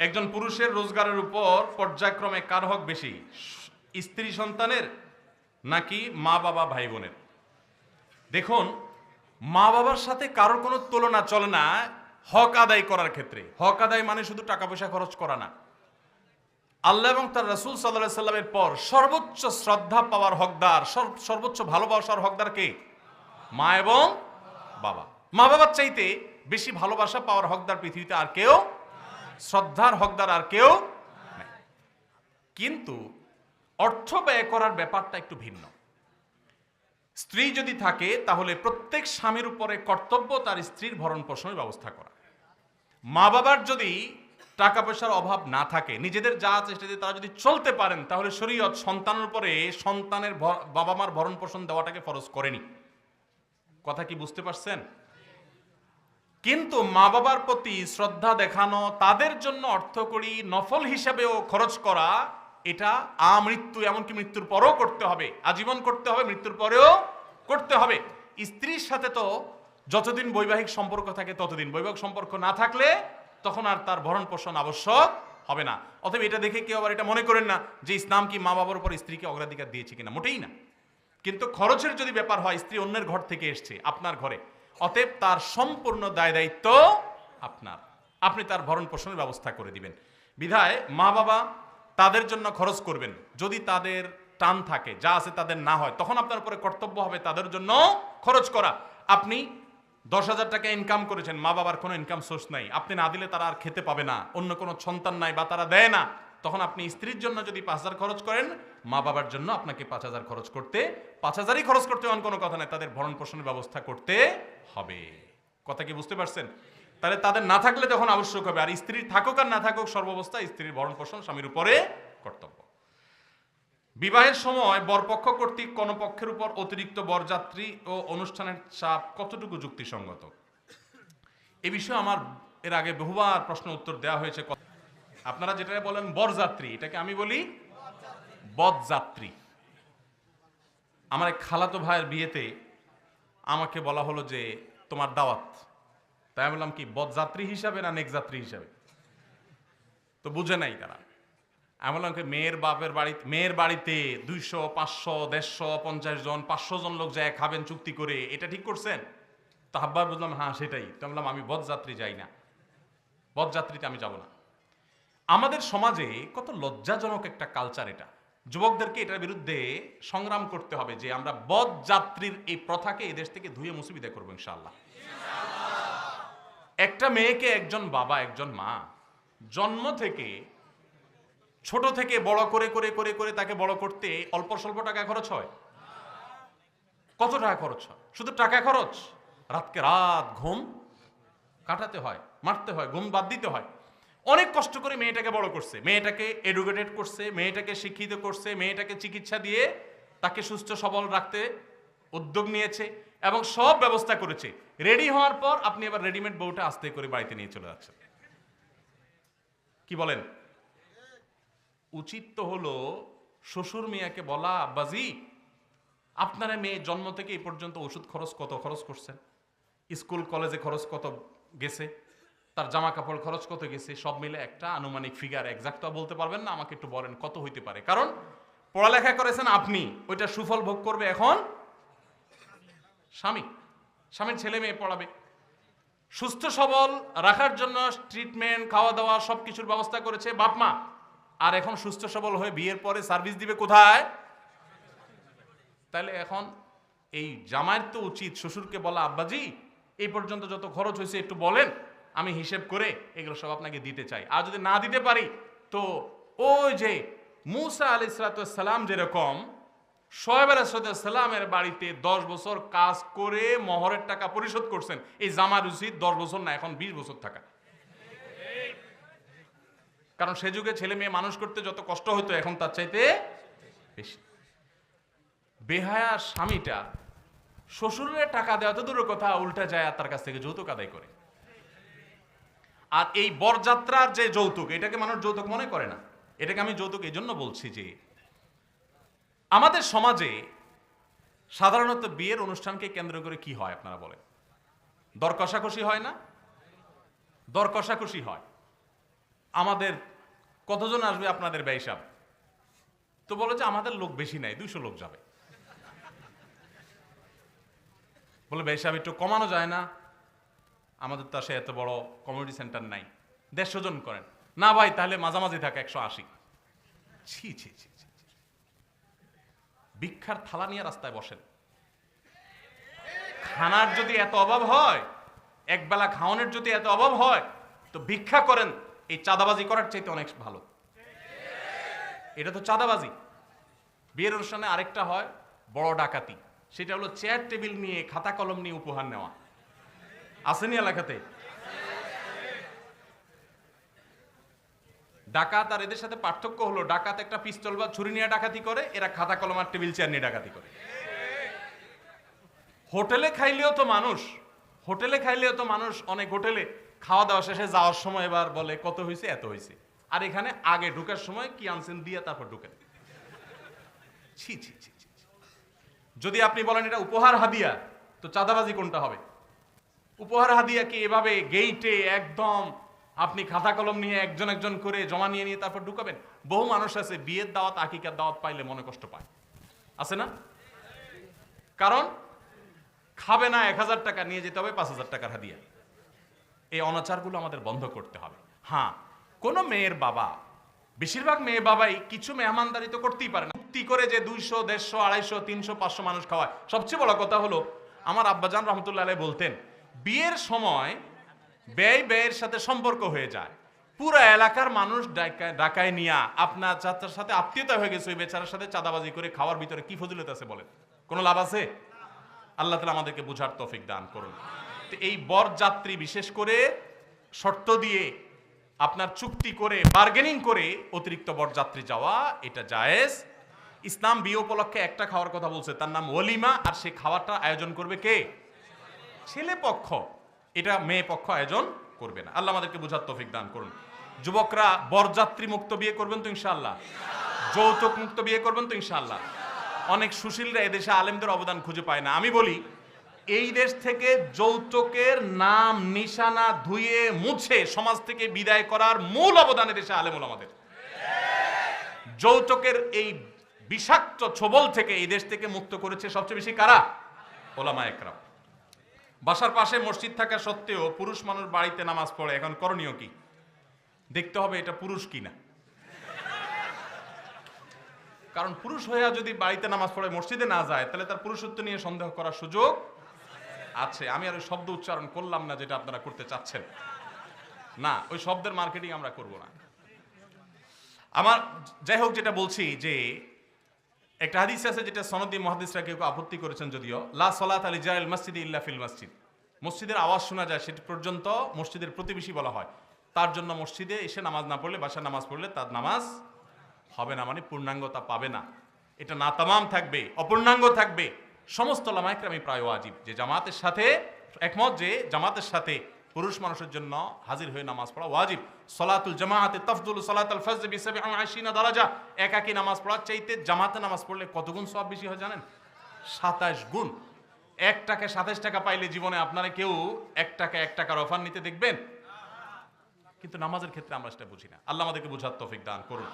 একজন পুরুষের রোজগারের উপর পর্যায়ক্রমে কার হক বেশি, স্ত্রী সন্তানের নাকি মা বাবা ভাই বোনের? দেখুন, মা বাবার সাথে কারোর কোনো তুলনা চলে না হক আদায় করার ক্ষেত্রে। হক আদায় মানে শুধু টাকা পয়সা খরচ করা না। আল্লাহ এবং তার রাসূল সাল্লাল্লাহু আলাইহি সাল্লামের পর সর্বোচ্চ শ্রদ্ধা পাওয়ার হকদার, সর্বোচ্চ ভালোবাসার হকদার কে? মা এবং বাবা। মা বাবার চাইতে বেশি ভালোবাসা পাওয়ার হকদার পৃথিবীতে আর কেউ, শ্রদ্ধার হকদার আর কেউ নাই। কিন্তু অর্থ ব্যয় করার ব্যাপারটা একটু ভিন্ন। স্ত্রী যদি থাকে তাহলে প্রত্যেক স্বামীর উপরে কর্তব্য তার স্ত্রীর ভরণ পোষণের ব্যবস্থা করা। মা বাবার যদি টাকা পয়সার অভাব না থাকে, নিজেদের যা চেষ্টা দিয়ে তারা যদি চলতে পারেন, তাহলে শরীয়ত সন্তানের উপরে সন্তানের বাবা মার ভরণ পোষণ দেওয়াটাকে ফরজ করেনি। কথা কি বুঝতে পারছেন? কিন্তু মা বাবার প্রতি শ্রদ্ধা দেখানো, তাদের জন্য অর্থকড়ি নফল হিসাবেও খরচ করা, এটা আমৃত্যু, এমনকি মৃত্যুর পরেও করতে হবে, আজীবন করতে হবে, মৃত্যুর পরেও করতে হবে। স্ত্রীর সাথে তো যতদিন বৈবাহিক সম্পর্ক থাকে ততদিন, বৈবাহিক সম্পর্ক না থাকলে তখন আর তার ভরণ পোষণ আবশ্যক হবে না। অতএব এটা দেখে কেউ আবার এটা মনে করেন না যে ইসলাম কি মা বাবার উপর স্ত্রীকে অগ্রাধিকার দিয়েছে কিনা, মোটেই না। কিন্তু খরচের যদি ব্যাপার হয়, স্ত্রী অন্যের ঘর থেকে এসছে আপনার ঘরে, অতএব তার সম্পূর্ণ দায় দায়িত্ব আপনার, আপনি তার ভরণ পোষণের ব্যবস্থা করে দিবেন। বিধায় মা বাবা তাদের জন্য খরচ করবেন। যদি তাদের টান থাকে, যা আছে তাদের না হয়, তখন আপনার উপরে কর্তব্য হবে তাদের জন্য খরচ করা। আপনি 10,000 টাকা ইনকাম করেছেন, মা বাবার কোনো ইনকাম সোর্স নাই, আপনি না দিলে তারা আর খেতে পাবে না, অন্য কোনো সন্তান নাই বা তারা দেয় না, তখন আপনি স্ত্রীর জন্য যদি 5,000 খরচ করেন, মা বাবার জন্য আপনাকে 5,000 খরচ করতে, 5,000ই খরচ করতে এমন কোনো কথা নাই, তাদের ভরণ পোষণের ব্যবস্থা করতে হবে। কথা কি বুঝতে পারছেন? তাহলে তাদের না থাকলে তখন আবশ্যক হবে, আর স্ত্রীর থাকুক আর না থাকুক, সর্বাবস্থায় স্ত্রীর ভরণ পোষণ স্বামীর উপরে কর্তব্য। বিবাহের সময় বরপক্ষ কর্তৃক কোন পক্ষের উপর অতিরিক্ত বরযাত্রী ও অনুষ্ঠানের চাপ কতটুকু যুক্তিসঙ্গত? এ বিষয়ে আমার এর আগে বহুবার প্রশ্ন উত্তর দেওয়া হয়েছে। আপনারা যেটা বলেন বরযাত্রী, এটাকে আমি বলি বদযাত্রী। আমার এক খালাতো ভাইয়ের বিয়েতে আমাকে বলা হলো যে তোমার দাওয়াত, তাই আমি বললাম কি বদযাত্রী হিসাবে না নেকযাত্রী হিসাবে? তো বুঝে নাই তারা। আমি বললাম কি মেয়ের বাড়িতে 200, 500, 150, 50 জন, 500 জন লোক যায় খাবেন চুক্তি করে, এটা ঠিক করছেন? তো হাব্বার বুঝলাম হ্যাঁ সেটাই। তো বললাম আমি বদযাত্রী যাই না, বদযাত্রীতে আমি যাব না। আমাদের সমাজে কত লজ্জাজনক একটা কালচার এটা। যুবকদেরকে এটার বিরুদ্ধে সংগ্রাম করতে হবে যে আমরা বদযাত্রীর এই প্রথাকে এই দেশ থেকে ধুয়ে মুছে বিদায় করবো ইনশাআল্লাহ। একটা মেয়েকে একজন বাবা, একজন মা জন্ম থেকে, ছোট থেকে বড় করে করে করে করে তাকে বড় করতে অল্প স্বল্প টাকা খরচ হয়? কত টাকা খরচ হয়? শুধু টাকা খরচ, রাতকে রাত ঘুম কাটাতে হয়, মারতে হয়, ঘুম বাদ দিতে হয়। অনেক কষ্ট করে মেয়েটাকে বড় করছে, মেয়েটাকে এডুকেটেড করছে, মেয়েটাকে শিক্ষিত করছে, মেয়েটাকে চিকিৎসা দিয়ে তাকে সুস্থ সবল রাখতে উদ্যোগ নিয়েছে এবং সব ব্যবস্থা করেছে। রেডি হওয়ার পর আপনি এবার রেডিমেড বউটা আস্তে করে বাড়িতে নিয়ে চলে যাচ্ছেন। কি বলেন? উচিত তো হলো শ্বশুর মিয়াকে বলা, আব্বাজি আপনারা মেয়ে জন্ম থেকে এই পর্যন্ত ওষুধ খরচ কত খরচ করছেন, স্কুল কলেজে খরচ কত গেছে, তার জামা কাপড় খরচ কত গেছে, সব মিলে একটা আনুমানিক ফিগার, এক্সাক্ট তো বলতে পারবেন না, আমাকে একটু বলেন কত হইতে পারে। কারণ পড়ালেখা করেছেন আপনি, ওইটা সুফল ভোগ করবে এখন স্বামীর ছেলে মেয়ে পড়াবে। সুস্থ সবল রাখার জন্য ট্রিটমেন্ট, খাওয়া দাওয়া সবকিছুর ব্যবস্থা করেছে বাপ মা, আর এখন সুস্থ সবল হয়ে বিয়ের পরে সার্ভিস দিবে কোথায়? তাহলে এখন এই জামাইয়ের তো উচিত শ্বশুরকে বলা, আব্বাজি এই পর্যন্ত যত খরচ হয়েছে একটু বলেন, আমি হিসেব করে এগুলো সব আপনাকে দিতে চাই। আর যদি না দিতে পারি তো ওই যে মূসা আলাইহিস সালাম যেরকম শোয়েব আলাইহিস সালামের বাড়িতে 10 বছর কাজ করে মোহরের টাকা পরিশোধ করছেন, এই জামার উচিত 10 বছর না, এখন 20 বছর থাকা। কারণ সে যুগে ছেলে মেয়ে মানুষ করতে যত কষ্ট হতো, এখন তার চাইতে বেশি। বেহায়া স্বামীটা শ্বশুরের টাকা দেওয়া তো দূরের কথা, উল্টা যায় আর তার কাছ থেকে যৌতুক আদায় করে। আর এই বরযাত্রার যে যৌতুক, এটাকে মানুষ যৌতুক মনে করে না। এটাকে আমি যৌতুক এই জন্য বলছি যে আমাদের সমাজে সাধারণত বিয়ের অনুষ্ঠানকে কেন্দ্র করে কি হয় আপনারা বলেন? দর কষাকষি হয় না? দর কষাকষি হয়। আমাদের কতজন আসবে আপনাদের ব্যয় হিসাব? তো বলে যে আমাদের লোক বেশি নাই, 200 লোক যাবে। বলে ব্যয় হিসাব একটু কমানো যায় না? আমাদের তো আসে এত বড় কমিউনিটি সেন্টার নাই, 150 জন করেন। না ভাই, তাহলে মাঝামাঝি থাকে 180। ছি ছি ছি ছি। ভিক্ষার থালা নিয়ে রাস্তায় বসেন। খানার যদি এত অভাব হয়, একবেলা খাওয়ানোর যদি এত অভাব হয়, তো ভিক্ষা করেন, এই চাঁদাবাজি করার চাইতে অনেক ভালো। এটা তো চাঁদাবাজি। বিয়ের অনুষ্ঠানে আরেকটা হয় বড় ডাকাতি, সেটা হলো চেয়ার টেবিল নিয়ে খাতা কলম নিয়ে উপহার নেওয়া। আসেনি এলাকাতে? ডাকাত আর এদের সাথে পার্থক্য হলো, ডাকাত একটা পিস্তল বা ছুরি নিয়ে ডাকাতি করে, এরা খাতা কলম আর টেবিল চেয়ার নিয়ে ডাকাতি করে। হোটেলে খাইলেও তো মানুষ অনেক হোটেলে খাওয়া দাওয়া শেষে যাওয়ার সময় এবার বলে কত হয়েছে, এত হয়েছে। আর এখানে আগে ঢুকার সময় কি আনছেন দিয়ে তারপর ঢুকেন। ছি ছি ছি ছি। যদি আপনি বলেন এটা উপহার হাদিয়া, তো চাঁদাবাজি কোনটা হবে? উপহার হাদিয়া কি এভাবে গেইটে একদম আপনি খাতা কলম নিয়ে একজন একজন করে জমা নিয়ে তারপর ঢুকাবেন? বহু মানুষ আছে বিয়ের দাওয়াত, আকিকার দাওয়াত পাইলে মনে কষ্ট পায়, আছে না? কারণ খাবে না 1000 টাকা, নিয়ে যেতে হবে 5000 টাকার হাদিয়া। এই অনাচারগুলো আমাদের বন্ধ করতে হবে। হ্যাঁ, কোন মেয়ের বাবা, বেশিরভাগ মেয়ে বাবাই কিছু মেহমানদারি তো করতেই পারে না। মুক্তি করে যে 200, 150, 250, 300, 500 মানুষ খাওয়ায়। সবচেয়ে বড় কথা হলো, আমার আব্বাজান রহমতুল্লাহ আলাইহি বলতেন, বিয়ের সময় ব্যয়ের সাথে সম্পর্ক হয়ে যায়। পুরো এলাকার মানুষ ডাকায় নিয়া আপনার যাত্রার সাথে আত্মীয়তা হয়ে গেছে, ওই বেচারার সাথে চাঁদাবাজি করে খাওয়ার ভিতরে কি ফজিলত আছে বলেন? কোনো লাভ আছে? আল্লাহ তাআলা আমাদেরকে বুঝার তৌফিক দান করুন। তো এই বরযাত্রী বিশেষ করে শর্ত দিয়ে আপনার চুক্তি করে বার্গেনিং করে অতিরিক্ত বরযাত্রী যাওয়া, এটা জায়েজ। ইসলাম বিয়ে উপলক্ষে একটা খাওয়ার কথা বলছে, তার নাম ওলিমা। আর সেই খাওয়াটা আয়োজন করবে কে? ছেলে পক্ষ। এটা মেয়ে পক্ষ আয়োজন করবে না। আল্লাহ আমাদেরকে বুঝার তৌফিক দান করুন। যুবকরা বরযাত্রী মুক্ত বিয়ে করবেন তো ইনশাআল্লাহ? যৌতুক মুক্ত বিয়ে করবেন তো ইনশাআল্লাহ? অনেক সুশীলরা এদেশে আলেমদের অবদান খুঁজে পায় না। আমি বলি, এই দেশ থেকে যৌতুকের নাম নিশানা ধুয়ে মুছে সমাজ থেকে বিদায় করার মূল অবদান এদেশে আলেম ওলামাদের। যৌতুকের এই বিষাক্ত ছোবল থেকে এই দেশ থেকে মুক্ত করেছে সবচেয়ে বেশি কারা? ওলামা একরাম। বাসার পাশে মসজিদ থাকা সত্ত্বেও পুরুষ মানুষ বাড়িতে নামাজ পড়ে, এখন করণীয় কি? দেখতে হবে এটা পুরুষ কিনা। কারণ পুরুষ হইয়া যদি বাড়িতে নামাজ পড়ে মসজিদে না যায়, তাহলে তার পুরুষত্ব নিয়ে সন্দেহ করার সুযোগ আছে। আমি আর ওই শব্দ উচ্চারণ করলাম না যেটা আপনারা করতে চাচ্ছেন, না, ওই শব্দের মার্কেটিং আমরা করব না। আমার যাই হোক, যেটা বলছি যে একটা হাদিস আছে যেটা সনদি মুহাদ্দিসরা কেউ আপত্তি করেছেন, যদিও, লা সালাতা লিজাইল মসজিদ ইল্লা ফিল মসজিদ। মসজিদের আওয়াজ শোনা যায় সেটা পর্যন্ত মসজিদের প্রতিবেশী বলা হয়। তার জন্য মসজিদে এসে নামাজ না পড়লে, বাসায় নামাজ পড়লে তার নামাজ হবে না, মানে পূর্ণাঙ্গতা পাবে না। এটা না তামাম থাকবে, অপূর্ণাঙ্গ থাকবে। সমস্ত ওলামা ইকরামই প্রায় ওয়াজিব যে জামাতের সাথে একমত যে জামাতের সাথে পুরুষ মানুষের জন্য হাজির হয়ে নামাজ পড়া ওয়াজিব। সলাতুল জামাআতে তাফদুলু সালাতাল ফজর বি 27 দারাজা। একাকী নামাজ পড়ার চাইতে জামাতে নামাজ পড়লে কত গুণ সওয়াব বেশি হয় জানেন? 27 গুণ। 1 টাকা 27 টাকা পাইলে জীবনে আপনারা কেউ 1 টাকা 1 টাকার অফার নিতে দেখবেন? কিন্তু নামাজের ক্ষেত্রে আমরা সেটা বুঝি না। আল্লাহ আমাদেরকে বুঝার তৌফিক দান করুন।